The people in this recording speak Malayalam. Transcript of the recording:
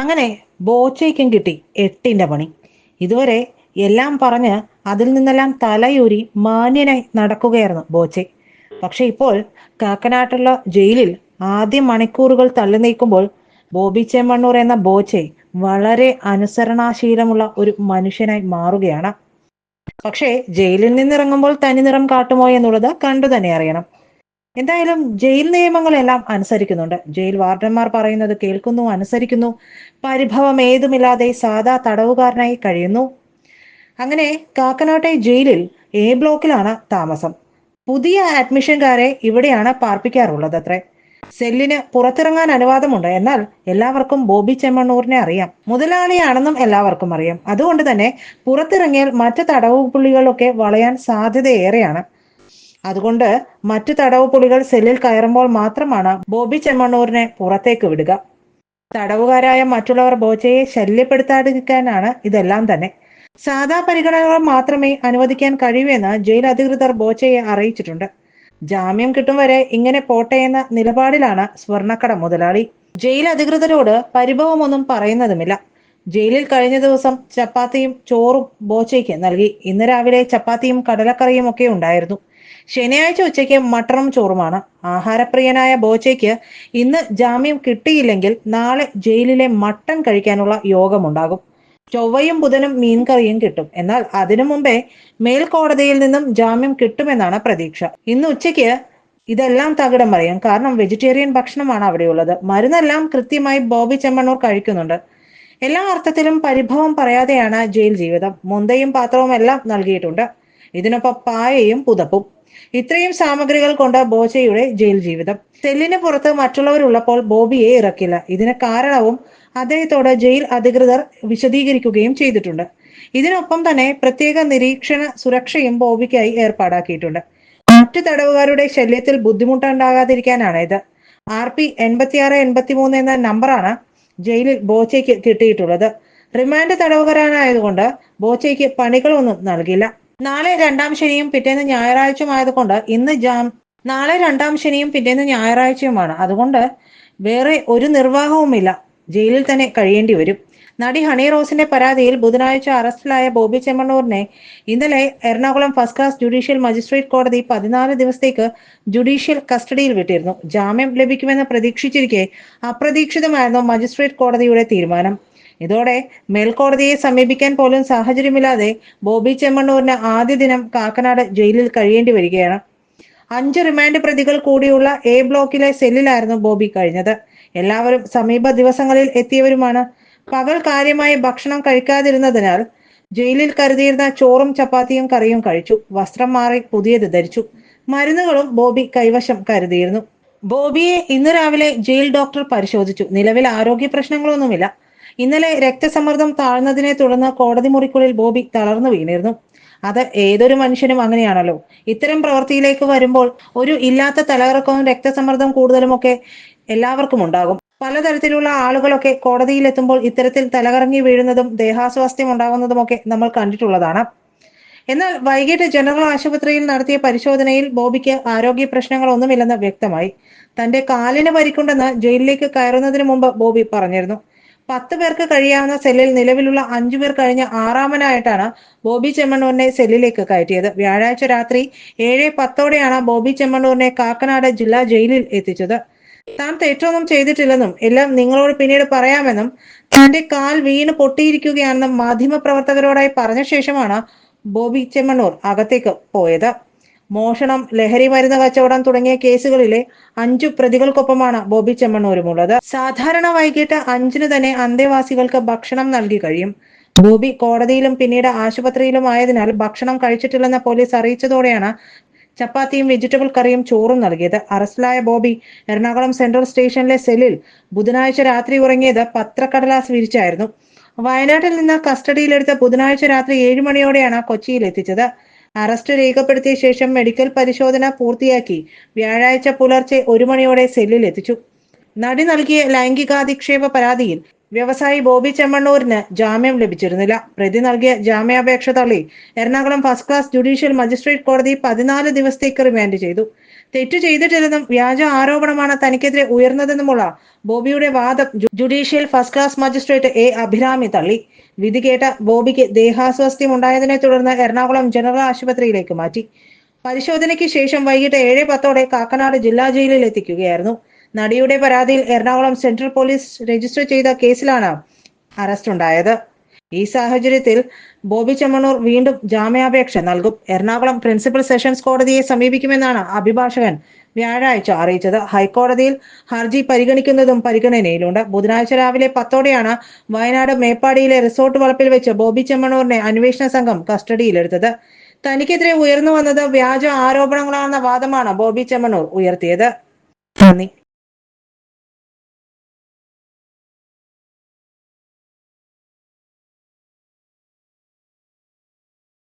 അങ്ങനെ ബോച്ചയ്ക്കും കിട്ടി 8ന്റെ പണി. ഇതുവരെ എല്ലാം പറഞ്ഞ് അതിൽ നിന്നെല്ലാം തലയൂരി മാന്യനായി നടക്കുകയായിരുന്നു ബോച്ചെ. പക്ഷെ ഇപ്പോൾ കാക്കനാട്ടുള്ള ജയിലിൽ ആദ്യ മണിക്കൂറുകൾ തള്ളി നീക്കുമ്പോൾ ബോബി ചെമ്മണ്ണൂർ എന്ന ബോച്ചെ വളരെ അനുസരണാശീലമുള്ള ഒരു മനുഷ്യനായി മാറുകയാണ്. പക്ഷേ ജയിലിൽ നിന്നിറങ്ങുമ്പോൾ തനിനിറം കാട്ടുമോ എന്നുള്ളത് കണ്ടു തന്നെ അറിയണം. എന്തായാലും ജയിൽ നിയമങ്ങളെല്ലാം അനുസരിക്കുന്നുണ്ട്. ജയിൽ വാർഡന്മാർ പറയുന്നത് കേൾക്കുന്നു, അനുസരിക്കുന്നു. പരിഭവം ഏതുമില്ലാതെ സാധാ തടവുകാരനായി കഴിയുന്നു. അങ്ങനെ കാക്കനാട്ടെ ജയിലിൽ എ ബ്ലോക്കിലാണ് താമസം. പുതിയ അഡ്മിഷൻകാരെ ഇവിടെയാണ് പാർപ്പിക്കാറുള്ളത് അത്രേ. സെല്ലിന് പുറത്തിറങ്ങാൻ അനുവാദമുണ്ട്. എന്നാൽ എല്ലാവർക്കും ബോബി ചെമ്മണ്ണൂരിനെ അറിയാം, മുതലാളിയാണെന്നും എല്ലാവർക്കും അറിയാം. അതുകൊണ്ട് തന്നെ പുറത്തിറങ്ങിയാൽ മറ്റ് തടവു പുള്ളികളൊക്കെ വളയാൻ സാധ്യതയേറെയാണ്. അതുകൊണ്ട് മറ്റു തടവു പുള്ളികൾ സെല്ലിൽ കയറുമ്പോൾ മാത്രമാണ് ബോബി ചെമ്മണ്ണൂരിനെ പുറത്തേക്ക് വിടുക. തടവുകാരായ മറ്റുള്ളവർ ബോച്ചയെ ശല്യപ്പെടുത്താതിരിക്കാനാണ് ഇതെല്ലാം തന്നെ. സാധാ പരിഗണനകൾ മാത്രമേ അനുവദിക്കാൻ കഴിയൂവെന്ന് ജയിൽ അധികൃതർ ബോച്ചയെ അറിയിച്ചിട്ടുണ്ട്. ജാമ്യം കിട്ടും വരെ ഇങ്ങനെ പോട്ടെ എന്ന നിലപാടിലാണ് സ്വർണ്ണക്കട മുതലാളി. ജയിൽ അധികൃതരോട് പരിഭവമൊന്നും പറയുന്നതുമില്ല. ജയിലിൽ കഴിഞ്ഞ ദിവസം ചപ്പാത്തിയും ചോറും ബോച്ചയ്ക്ക് നൽകി. ഇന്ന് രാവിലെ ചപ്പാത്തിയും കടലക്കറിയും ഒക്കെ ഉണ്ടായിരുന്നു. ശനിയാഴ്ച ഉച്ചയ്ക്ക് മട്ടറും ചോറുമാണ്. ആഹാരപ്രിയനായ ബോച്ചയ്ക്ക് ഇന്ന് ജാമ്യം കിട്ടിയില്ലെങ്കിൽ നാളെ ജയിലിലെ മട്ടൻ കഴിക്കാനുള്ള യോഗമുണ്ടാകും. ചൊവ്വയും ബുധനും മീൻകറിയും കിട്ടും. എന്നാൽ അതിനു മുമ്പേ മേൽക്കോടതിയിൽ നിന്നും ജാമ്യം കിട്ടുമെന്നാണ് പ്രതീക്ഷ. ഇന്ന് ഉച്ചയ്ക്ക് ഇതെല്ലാം തകിടം മറിയും. കാരണം വെജിറ്റേറിയൻ ഭക്ഷണമാണ് അവിടെയുള്ളത്. മരുന്നെല്ലാം കൃത്യമായി ബോബി ചെമ്മണ്ണൂർ കഴിക്കുന്നുണ്ട്. എല്ലാ അർത്ഥത്തിലും പരിഭവം പറയാതെയാണ് ജയിൽ ജീവിതം. മുന്തയും പാത്രവും എല്ലാം നൽകിയിട്ടുണ്ട്. ഇതിനൊപ്പം പായയും പുതപ്പും. ഇത്രയും സാമഗ്രികൾ കൊണ്ട് ബോച്ചയുടെ ജയിൽ ജീവിതം. സെല്ലിന് പുറത്ത് മറ്റുള്ളവരുള്ളപ്പോൾ ബോബിയെ ഇറക്കില്ല. ഇതിന് കാരണവും അദ്ദേഹത്തോട് ജയിൽ അധികൃതർ വിശദീകരിക്കുകയും ചെയ്തിട്ടുണ്ട്. ഇതിനൊപ്പം തന്നെ പ്രത്യേക നിരീക്ഷണ സുരക്ഷയും ബോബിക്കായി ഏർപ്പാടാക്കിയിട്ടുണ്ട്. മറ്റു തടവുകാരുടെ ശല്യത്തിൽ ബുദ്ധിമുട്ടുണ്ടാകാതിരിക്കാനാണ് ഇത്. RP 8683 എന്ന നമ്പറാണ് ജയിലിൽ ബോച്ചയ്ക്ക് കിട്ടിയിട്ടുള്ളത്. റിമാൻഡ് തടവുകാരനായതുകൊണ്ട് ബോച്ചയ്ക്ക് പണികളൊന്നും നൽകില്ല. നാളെ രണ്ടാം ശനിയും പിറ്റേന്ന് ഞായറാഴ്ചയുമായതുകൊണ്ട് നാളെ രണ്ടാം ശനിയും പിറ്റേന്ന് ഞായറാഴ്ചയുമാണ്. അതുകൊണ്ട് വേറെ ഒരു നിർവാഹവുമില്ല. ജയിലിൽ തന്നെ കഴിയേണ്ടി വരും. നടി ഹണി റോസിന്റെ പരാതിയിൽ ബുധനാഴ്ച അറസ്റ്റിലായ ബോബി ചെമ്മണ്ണൂരിനെ ഇന്നലെ Ernakulam first class judicial magistrate കോടതി 14 ദിവസത്തേക്ക് ജുഡീഷ്യൽ കസ്റ്റഡിയിൽ വിട്ടിരുന്നു. ജാമ്യം ലഭിക്കുമെന്ന് പ്രതീക്ഷിച്ചിരിക്കെ അപ്രതീക്ഷിതമായിരുന്നു മജിസ്ട്രേറ്റ് കോടതിയുടെ തീരുമാനം. ഇതോടെ മേൽക്കോടതിയെ സമീപിക്കാൻ പോലും സാഹചര്യമില്ലാതെ ബോബി ചെമ്മണ്ണൂരിന് ആദ്യ ദിനം കാക്കനാട് ജയിലിൽ കഴിയേണ്ടി വരികയാണ്. 5 റിമാൻഡ് പ്രതികൾ കൂടിയുള്ള എ ബ്ലോക്കിലെ സെല്ലിലായിരുന്നു ബോബി കഴിഞ്ഞത്. എല്ലാവരും സമീപ ദിവസങ്ങളിൽ എത്തിയവരുമാണ്. പകൽ കാര്യമായി ഭക്ഷണം കഴിക്കാതിരുന്നതിനാൽ ജയിലിൽ കരുതിയിരുന്ന ചോറും ചപ്പാത്തിയും കറിയും കഴിച്ചു. വസ്ത്രം മാറി പുതിയത് ധരിച്ചു. മരുന്നുകളും ബോബി കൈവശം കരുതിയിരുന്നു. ബോബിയെ ഇന്ന് രാവിലെ ജയിൽ ഡോക്ടർ പരിശോധിച്ചു. നിലവിൽ ആരോഗ്യ പ്രശ്നങ്ങളൊന്നുമില്ല. ഇന്നലെ രക്തസമ്മർദ്ദം താഴ്ന്നതിനെ തുടർന്ന് കോടതി മുറിക്കുള്ളിൽ ബോബി തളർന്നു വീണിരുന്നു. അത് ഏതൊരു മനുഷ്യനും അങ്ങനെയാണല്ലോ. ഇത്തരം പ്രവൃത്തിയിലേക്ക് വരുമ്പോൾ ഒരു ഇല്ലാത്ത തലകറക്കവും രക്തസമ്മർദ്ദം കൂടുതലുമൊക്കെ എല്ലാവർക്കും ഉണ്ടാകും. പലതരത്തിലുള്ള ആളുകളൊക്കെ കോടതിയിലെത്തുമ്പോൾ ഇത്തരത്തിൽ തലകറങ്ങി വീഴുന്നതും ദേഹാസ്വാസ്ഥ്യം ഉണ്ടാകുന്നതുമൊക്കെ നമ്മൾ കണ്ടിട്ടുള്ളതാണ്. എന്നാൽ വൈകിട്ട് ജനറൽ ആശുപത്രിയിൽ നടത്തിയ പരിശോധനയിൽ ബോബിക്ക് ആരോഗ്യ പ്രശ്നങ്ങളൊന്നുമില്ലെന്ന് വ്യക്തമായി. തന്റെ കാലിന് പരിക്കുണ്ടെന്ന് ജയിലിലേക്ക് കയറുന്നതിന് മുമ്പ് ബോബി പറഞ്ഞിരുന്നു. 10 പേർക്ക് കഴിയാവുന്ന സെല്ലിൽ നിലവിലുള്ള 5 പേർ കഴിഞ്ഞ 6ാമനായിട്ടാണ് ബോബി ചെമ്മണ്ണൂരിനെ സെല്ലിലേക്ക് കയറ്റിയത്. വ്യാഴാഴ്ച രാത്രി 7:10 ബോബി ചെമ്മണ്ണൂരിനെ കാക്കനാട് ജില്ലാ ജയിലിൽ എത്തിച്ചത്. താൻ തെറ്റൊന്നും ചെയ്തിട്ടില്ലെന്നും എല്ലാം നിങ്ങളോട് പിന്നീട് പറയാമെന്നും തന്റെ കാൽ വീണ് പൊട്ടിയിരിക്കുകയാണെന്നും മാധ്യമപ്രവർത്തകരോടായി പറഞ്ഞ ശേഷമാണ് ബോബി ചെമ്മണ്ണൂർ അകത്തേക്ക് പോയത്. മോഷണം, ലഹരി മരുന്ന് കച്ചവടം തുടങ്ങിയ കേസുകളിലെ 5 പ്രതികൾക്കൊപ്പമാണ് ബോബി ചെമ്മണ്ണൂരുമുള്ളത്. സാധാരണ വൈകിട്ട് 5-ന് തന്നെ അന്തേവാസികൾക്ക് ഭക്ഷണം നൽകി കഴിയും. ബോബി കോടതിയിലും പിന്നീട് ആശുപത്രിയിലും ആയതിനാൽ ഭക്ഷണം കഴിച്ചിട്ടില്ലെന്ന് പോലീസ് അറിയിച്ചതോടെയാണ് ചപ്പാത്തിയും വെജിറ്റബിൾ കറിയും ചോറും നൽകിയത്. അറസ്റ്റിലായ ബോബി എറണാകുളം സെൻട്രൽ സ്റ്റേഷനിലെ സെല്ലിൽ ബുധനാഴ്ച രാത്രി ഉറങ്ങിയത് പത്രക്കടലാസ് വിരിച്ചായിരുന്നു. വയനാട്ടിൽ നിന്ന് കസ്റ്റഡിയിലെടുത്ത ബുധനാഴ്ച രാത്രി 7 മണിയോടെയാണ് കൊച്ചിയിൽ എത്തിച്ചത്. അറസ്റ്റ് രേഖപ്പെടുത്തിയ ശേഷം മെഡിക്കൽ പരിശോധന പൂർത്തിയാക്കി വ്യാഴാഴ്ച പുലർച്ചെ 1 മണിയോടെ സെല്ലിൽ എത്തിച്ചു. നടി നൽകിയ ലൈംഗികാധിക്ഷേപ പരാതിയിൽ വ്യവസായി ബോബി ചെമ്മണ്ണൂരിന് ജാമ്യം ലഭിച്ചിരുന്നില്ല. പ്രതി നൽകിയ ജാമ്യാപേക്ഷ തള്ളി Ernakulam first class judicial magistrate കോടതി 14 ദിവസത്തേക്ക് റിമാൻഡ് ചെയ്തു. തെറ്റു ചെയ്തിട്ടില്ലെന്നും വ്യാജ ആരോപണമാണ് തനിക്കെതിരെ ഉയർന്നതെന്നുമുള്ള ബോബിയുടെ വാദം judicial first class magistrate A Abhirami തള്ളി. വിധി കേട്ട ബോബിക്ക് ദേഹാസ്വാസ്ഥ്യം ഉണ്ടായതിനെ തുടർന്ന് എറണാകുളം ജനറൽ ആശുപത്രിയിലേക്ക് മാറ്റി. പരിശോധനയ്ക്ക് ശേഷം വൈകിട്ട് 7:10 കാക്കനാട് ജില്ലാ ജയിലിൽ എത്തിക്കുകയായിരുന്നു. നടിയുടെ പരാതിയിൽ എറണാകുളം സെൻട്രൽ പോലീസ് രജിസ്റ്റർ ചെയ്ത കേസിലാണ് അറസ്റ്റ് ഉണ്ടായത്. ഈ സാഹചര്യത്തിൽ ബോബി ചെമ്മണ്ണൂർ വീണ്ടും ജാമ്യാപേക്ഷ നൽകും. എറണാകുളം പ്രിൻസിപ്പൽ സെഷൻസ് കോടതിയെ സമീപിക്കുമെന്നാണ് അഭിഭാഷകൻ വ്യാഴാഴ്ച അറിയിച്ചത്. ഹൈക്കോടതിയിൽ ഹർജി പരിഗണിക്കുന്നതും പരിഗണനയിലുണ്ട്. ബുധനാഴ്ച രാവിലെ 10 വയനാട് മേപ്പാടിയിലെ റിസോർട്ട് വളപ്പിൽ വെച്ച് ബോബി ചെമ്മണ്ണൂരിനെ അന്വേഷണ സംഘം കസ്റ്റഡിയിലെടുത്തത്. തനിക്കെതിരെ ഉയർന്നു വന്നത് വ്യാജ ആരോപണങ്ങളാണെന്ന വാദമാണ് ബോബി ചെമ്മണ്ണൂർ ഉയർത്തിയത്. നന്ദി.